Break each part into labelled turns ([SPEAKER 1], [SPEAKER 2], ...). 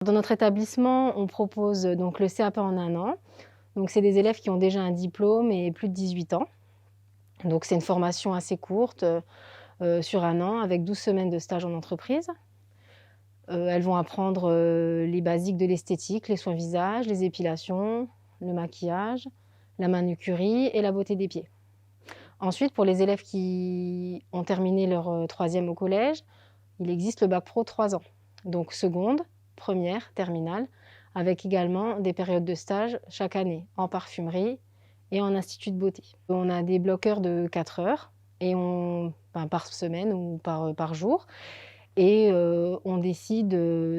[SPEAKER 1] Dans notre établissement, on propose donc le CAP en 1 an. Donc c'est des élèves qui ont déjà un diplôme et plus de 18 ans. Donc c'est une formation assez courte, sur 1 an avec 12 semaines de stage en entreprise. Elles vont apprendre, les basiques de l'esthétique, les soins visage, les épilations, le maquillage, la manucurie et la beauté des pieds. Ensuite, pour les élèves qui ont terminé leur, 3e au collège, il existe le bac pro 3 ans. Donc seconde, première, terminale, avec également des périodes de stage chaque année en parfumerie et en institut de beauté. On a des bloqueurs de 4 heures et par semaine ou par jour et on décide,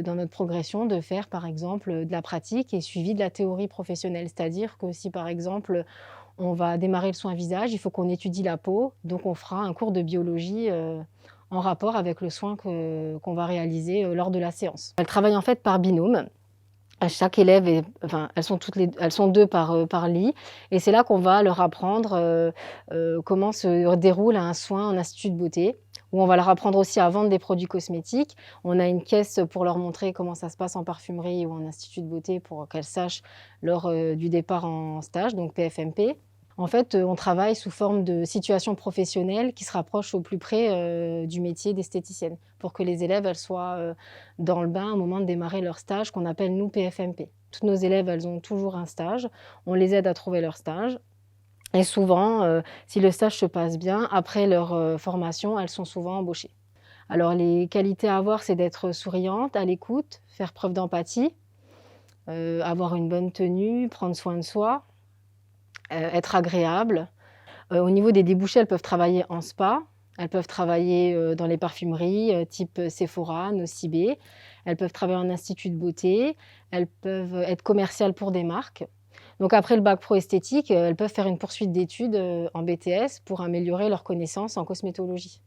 [SPEAKER 1] dans notre progression de faire par exemple, de la pratique et suivi de la théorie professionnelle. C'est-à-dire que si par exemple, on va démarrer le soin visage, il faut qu'on étudie la peau, donc on fera un cours de biologie, en rapport avec le soin qu'on va réaliser, lors de la séance. Elles travaillent en fait par binôme. Chaque élève est enfin, elles sont 2 par lit et c'est là qu'on va leur apprendre, comment se déroule un soin en institut de beauté, où on va leur apprendre aussi à vendre des produits cosmétiques. On a une caisse pour leur montrer comment ça se passe en parfumerie ou en institut de beauté pour qu'elles sachent lors, du départ en stage, donc PFMP. En fait, on travaille sous forme de situation professionnelle qui se rapproche au plus près, du métier d'esthéticienne, pour que les élèves, elles soient, dans le bain au moment de démarrer leur stage qu'on appelle nous PFMP. Toutes nos élèves, elles ont toujours un stage, on les aide à trouver leur stage et souvent, si le stage se passe bien, après leur, formation, elles sont souvent embauchées. Alors les qualités à avoir, c'est d'être souriante, à l'écoute, faire preuve d'empathie, avoir une bonne tenue, prendre soin de soi, être agréable. Au niveau des débouchés, elles peuvent travailler en spa, elles peuvent travailler, dans les parfumeries, type Sephora, Nocibé. Elles peuvent travailler en institut de beauté, elles peuvent être commerciales pour des marques. Donc après le bac pro esthétique, elles peuvent faire une poursuite d'études, en BTS pour améliorer leurs connaissances en cosmétologie.